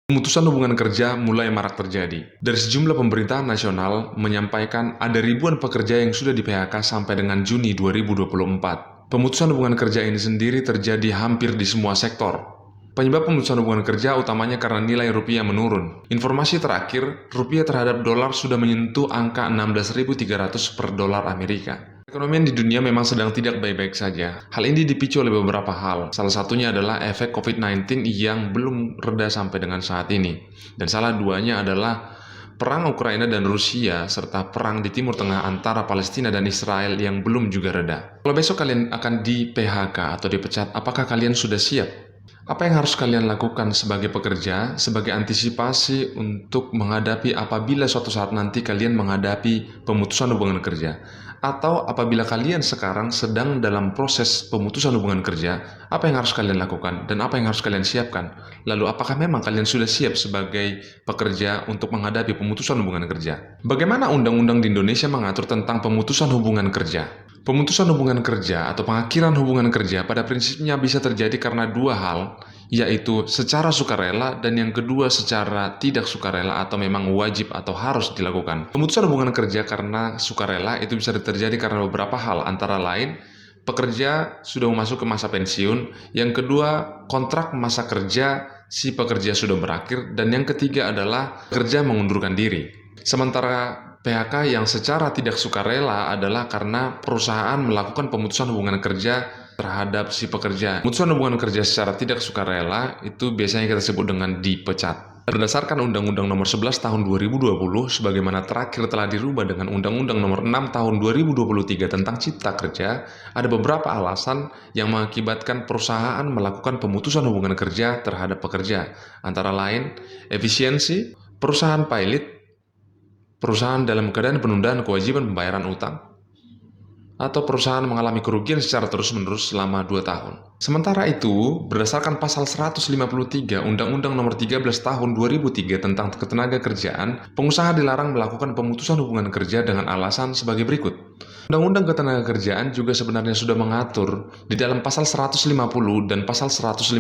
Pemutusan hubungan kerja mulai marak terjadi. Dari sejumlah pemerintahan nasional menyampaikan ada ribuan pekerja yang sudah di-PHK sampai dengan Juni 2024. Pemutusan hubungan kerja ini sendiri terjadi hampir di semua sektor. Penyebab pemutusan hubungan kerja utamanya karena nilai rupiah menurun. Informasi terakhir, rupiah terhadap dolar sudah menyentuh angka 16.300 per dolar Amerika. Perekonomian di dunia memang sedang tidak baik-baik saja. Hal ini dipicu oleh beberapa hal. Salah satunya adalah efek COVID-19 yang belum reda sampai dengan saat ini. Dan salah duanya adalah perang Ukraina dan Rusia serta perang di Timur Tengah antara Palestina dan Israel yang belum juga reda. Kalau besok kalian akan di-PHK atau dipecat, apakah kalian sudah siap? Apa yang harus kalian lakukan sebagai pekerja, sebagai antisipasi untuk menghadapi apabila suatu saat nanti kalian menghadapi pemutusan hubungan kerja? Atau apabila kalian sekarang sedang dalam proses pemutusan hubungan kerja, apa yang harus kalian lakukan dan apa yang harus kalian siapkan? Lalu apakah memang kalian sudah siap sebagai pekerja untuk menghadapi pemutusan hubungan kerja? Bagaimana undang-undang di Indonesia mengatur tentang pemutusan hubungan kerja? Pemutusan hubungan kerja atau pengakhiran hubungan kerja pada prinsipnya bisa terjadi karena dua hal, yaitu secara sukarela dan yang kedua secara tidak sukarela atau memang wajib atau harus dilakukan. Pemutusan hubungan kerja karena sukarela itu bisa terjadi karena beberapa hal, antara lain pekerja sudah masuk ke masa pensiun, yang kedua kontrak masa kerja si pekerja sudah berakhir, dan yang ketiga adalah pekerja mengundurkan diri. Sementara PHK yang secara tidak sukarela adalah karena perusahaan melakukan pemutusan hubungan kerja terhadap si pekerja. Pemutusan hubungan kerja secara tidak sukarela itu biasanya kita sebut dengan dipecat. Berdasarkan Undang-Undang Nomor 11 Tahun 2020, sebagaimana terakhir telah dirubah dengan Undang-Undang Nomor 6 Tahun 2023 tentang Cipta Kerja, ada beberapa alasan yang mengakibatkan perusahaan melakukan pemutusan hubungan kerja terhadap pekerja. Antara lain, efisiensi, perusahaan pilot, perusahaan dalam keadaan penundaan kewajiban pembayaran utang, atau perusahaan mengalami kerugian secara terus-menerus selama 2 tahun. Sementara itu, berdasarkan pasal 153 Undang-Undang Nomor 13 Tahun 2003 tentang Ketenagakerjaan, pengusaha dilarang melakukan pemutusan hubungan kerja dengan alasan sebagai berikut. Undang-Undang Ketenagakerjaan juga sebenarnya sudah mengatur di dalam pasal 150 dan pasal 156,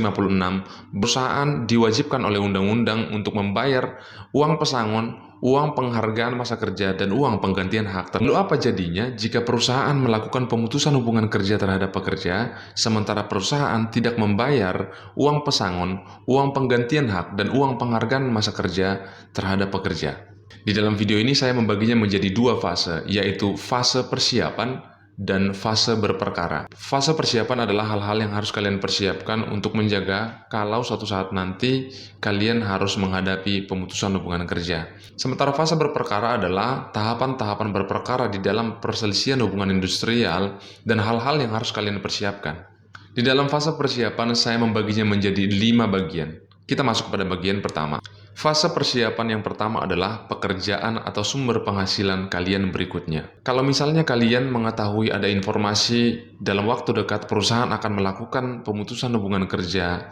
perusahaan diwajibkan oleh undang-undang untuk membayar uang pesangon, uang penghargaan masa kerja, dan uang penggantian hak. Lalu apa jadinya jika perusahaan melakukan pemutusan hubungan kerja terhadap pekerja, sementara perusahaan tidak membayar uang pesangon, uang penggantian hak, dan uang penghargaan masa kerja terhadap pekerja? Di dalam video ini saya membaginya menjadi dua fase, yaitu fase persiapan dan fase berperkara. Fase persiapan adalah hal-hal yang harus kalian persiapkan untuk menjaga kalau suatu saat nanti kalian harus menghadapi pemutusan hubungan kerja. Sementara fase berperkara adalah tahapan-tahapan berperkara di dalam perselisihan hubungan industrial dan hal-hal yang harus kalian persiapkan. Di dalam fase persiapan saya membaginya menjadi 5 bagian. Kita masuk pada bagian pertama. Fase persiapan yang pertama adalah pekerjaan atau sumber penghasilan kalian berikutnya. Kalau misalnya kalian mengetahui ada informasi dalam waktu dekat perusahaan akan melakukan pemutusan hubungan kerja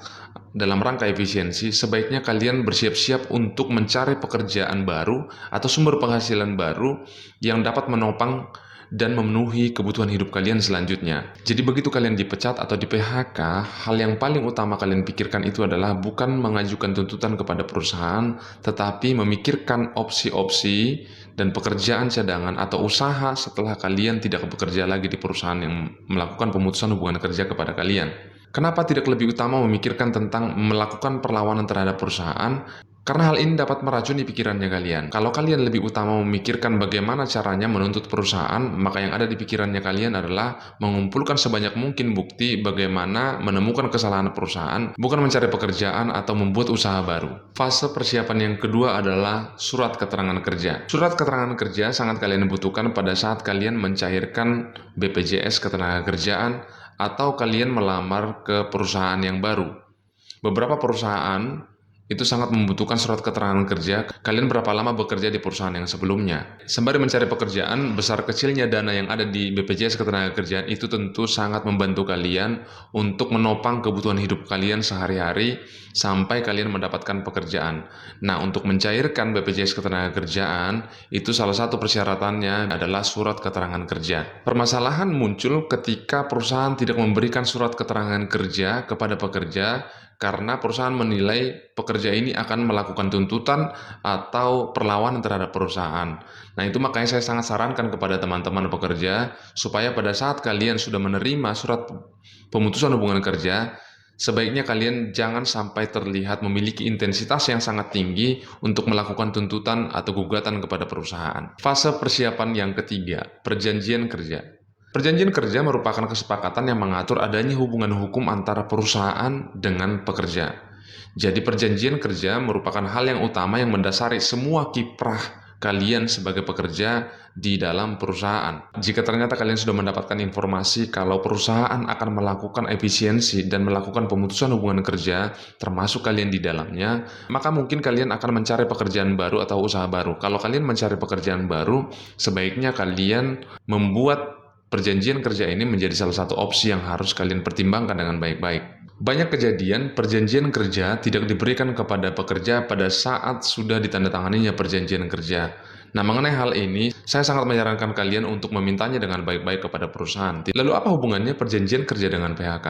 dalam rangka efisiensi, sebaiknya kalian bersiap-siap untuk mencari pekerjaan baru atau sumber penghasilan baru yang dapat menopang dan memenuhi kebutuhan hidup kalian selanjutnya. Jadi begitu kalian dipecat atau di PHK, hal yang paling utama kalian pikirkan itu adalah bukan mengajukan tuntutan kepada perusahaan, tetapi memikirkan opsi-opsi dan pekerjaan cadangan atau usaha setelah kalian tidak bekerja lagi di perusahaan yang melakukan pemutusan hubungan kerja kepada kalian. Kenapa tidak lebih utama memikirkan tentang melakukan perlawanan terhadap perusahaan? Karena hal ini dapat meracuni pikirannya kalian. Kalau kalian lebih utama memikirkan bagaimana caranya menuntut perusahaan, maka yang ada di pikirannya kalian adalah mengumpulkan sebanyak mungkin bukti bagaimana menemukan kesalahan perusahaan, bukan mencari pekerjaan atau membuat usaha baru. Fase persiapan yang kedua adalah surat keterangan kerja. Surat keterangan kerja sangat kalian butuhkan pada saat kalian mencairkan BPJS Ketenagakerjaan atau kalian melamar ke perusahaan yang baru. Beberapa perusahaan itu sangat membutuhkan surat keterangan kerja. Kalian berapa lama bekerja di perusahaan yang sebelumnya. Sembari mencari pekerjaan, besar kecilnya dana yang ada di BPJS Ketenagakerjaan itu tentu sangat membantu kalian untuk menopang kebutuhan hidup kalian sehari-hari sampai kalian mendapatkan pekerjaan. Nah, untuk mencairkan BPJS Ketenagakerjaan, itu salah satu persyaratannya adalah surat keterangan kerja. Permasalahan muncul ketika perusahaan tidak memberikan surat keterangan kerja kepada pekerja karena perusahaan menilai pekerja ini akan melakukan tuntutan atau perlawanan terhadap perusahaan. Nah, itu makanya saya sangat sarankan kepada teman-teman pekerja supaya pada saat kalian sudah menerima surat pemutusan hubungan kerja, sebaiknya kalian jangan sampai terlihat memiliki intensitas yang sangat tinggi untuk melakukan tuntutan atau gugatan kepada perusahaan. Fase persiapan yang ketiga, perjanjian kerja. Perjanjian kerja merupakan kesepakatan yang mengatur adanya hubungan hukum antara perusahaan dengan pekerja. Jadi perjanjian kerja merupakan hal yang utama yang mendasari semua kiprah kalian sebagai pekerja di dalam perusahaan. Jika ternyata kalian sudah mendapatkan informasi kalau perusahaan akan melakukan efisiensi dan melakukan pemutusan hubungan kerja, termasuk kalian di dalamnya, maka mungkin kalian akan mencari pekerjaan baru atau usaha baru. Kalau kalian mencari pekerjaan baru, sebaiknya kalian membuat perjanjian kerja ini menjadi salah satu opsi yang harus kalian pertimbangkan dengan baik-baik. Banyak kejadian perjanjian kerja tidak diberikan kepada pekerja pada saat sudah ditandatanganinya perjanjian kerja. Nah, mengenai hal ini, saya sangat menyarankan kalian untuk memintanya dengan baik-baik kepada perusahaan. Lalu apa hubungannya perjanjian kerja dengan PHK?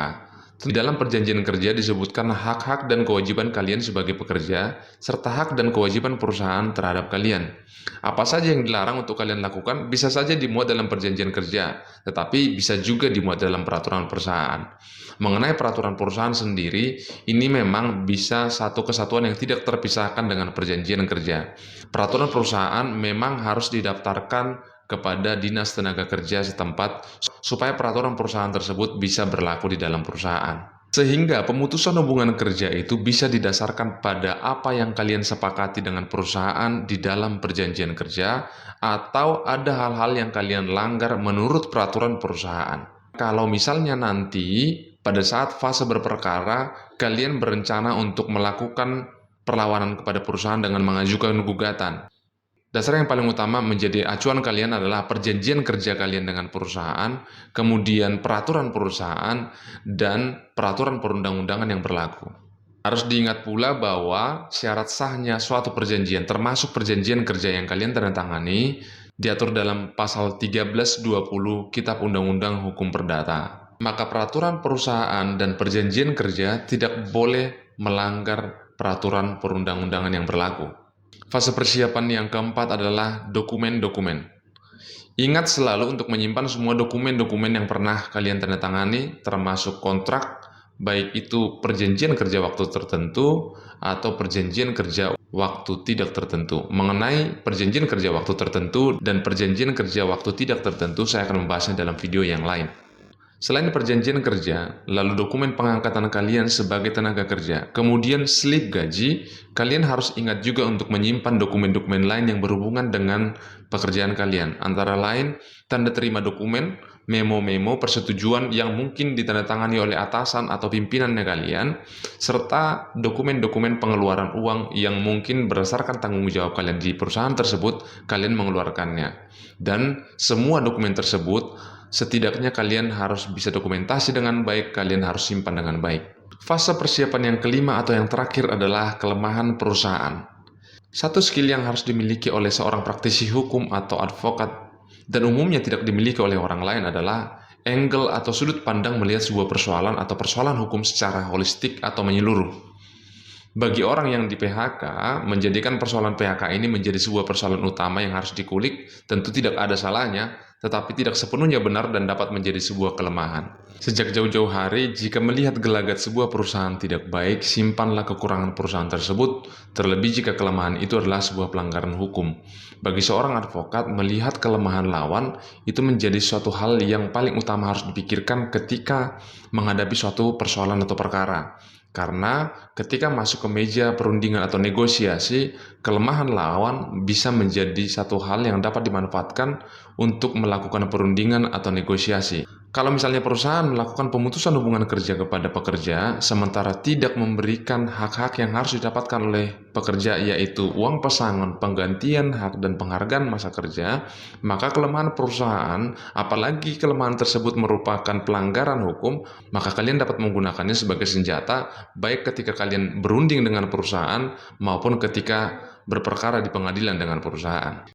Di dalam perjanjian kerja disebutkan hak-hak dan kewajiban kalian sebagai pekerja, serta hak dan kewajiban perusahaan terhadap kalian. Apa saja yang dilarang untuk kalian lakukan bisa saja dimuat dalam perjanjian kerja, tetapi bisa juga dimuat dalam peraturan perusahaan. Mengenai peraturan perusahaan sendiri, ini memang bisa satu kesatuan yang tidak terpisahkan dengan perjanjian kerja. Peraturan perusahaan memang harus didaftarkan kepada Dinas Tenaga Kerja setempat supaya peraturan perusahaan tersebut bisa berlaku di dalam perusahaan. Sehingga pemutusan hubungan kerja itu bisa didasarkan pada apa yang kalian sepakati dengan perusahaan di dalam perjanjian kerja, atau ada hal-hal yang kalian langgar menurut peraturan perusahaan. Kalau misalnya nanti pada saat fase berperkara, kalian berencana untuk melakukan perlawanan kepada perusahaan dengan mengajukan gugatan. Dasar yang paling utama menjadi acuan kalian adalah perjanjian kerja kalian dengan perusahaan, kemudian peraturan perusahaan, dan peraturan perundang-undangan yang berlaku. Harus diingat pula bahwa syarat sahnya suatu perjanjian, termasuk perjanjian kerja yang kalian tandatangani, diatur dalam pasal 1320 Kitab Undang-Undang Hukum Perdata. Maka peraturan perusahaan dan perjanjian kerja tidak boleh melanggar peraturan perundang-undangan yang berlaku. Fase persiapan yang keempat adalah dokumen-dokumen. Ingat selalu untuk menyimpan semua dokumen-dokumen yang pernah kalian tandatangani, termasuk kontrak, baik itu perjanjian kerja waktu tertentu atau perjanjian kerja waktu tidak tertentu. Mengenai perjanjian kerja waktu tertentu dan perjanjian kerja waktu tidak tertentu, saya akan membahasnya dalam video yang lain. Selain perjanjian kerja, lalu dokumen pengangkatan kalian sebagai tenaga kerja, kemudian slip gaji, kalian harus ingat juga untuk menyimpan dokumen-dokumen lain yang berhubungan dengan pekerjaan kalian. Antara lain, tanda terima dokumen, memo-memo persetujuan yang mungkin ditandatangani oleh atasan atau pimpinannya kalian, serta dokumen-dokumen pengeluaran uang yang mungkin berdasarkan tanggung jawab kalian di perusahaan tersebut, kalian mengeluarkannya. Dan semua dokumen tersebut setidaknya kalian harus bisa dokumentasi dengan baik, kalian harus simpan dengan baik. Fase persiapan yang kelima atau yang terakhir adalah kelemahan perusahaan. Satu skill yang harus dimiliki oleh seorang praktisi hukum atau advokat dan umumnya tidak dimiliki oleh orang lain adalah angle atau sudut pandang melihat sebuah persoalan atau persoalan hukum secara holistik atau menyeluruh. Bagi orang yang di PHK, menjadikan persoalan PHK ini menjadi sebuah persoalan utama yang harus dikulik tentu tidak ada salahnya, tetapi tidak sepenuhnya benar dan dapat menjadi sebuah kelemahan. Sejak jauh-jauh hari, jika melihat gelagat sebuah perusahaan tidak baik, simpanlah kekurangan perusahaan tersebut, terlebih jika kelemahan itu adalah sebuah pelanggaran hukum. Bagi seorang advokat, melihat kelemahan lawan itu menjadi suatu hal yang paling utama harus dipikirkan ketika menghadapi suatu persoalan atau perkara. Karena ketika masuk ke meja perundingan atau negosiasi, kelemahan lawan bisa menjadi satu hal yang dapat dimanfaatkan untuk melakukan perundingan atau negosiasi. Kalau misalnya perusahaan melakukan pemutusan hubungan kerja kepada pekerja, sementara tidak memberikan hak-hak yang harus didapatkan oleh pekerja, yaitu uang pesangon, penggantian hak, dan penghargaan masa kerja, maka kelemahan perusahaan, apalagi kelemahan tersebut merupakan pelanggaran hukum, maka kalian dapat menggunakannya sebagai senjata, baik ketika kalian berunding dengan perusahaan, maupun ketika berperkara di pengadilan dengan perusahaan.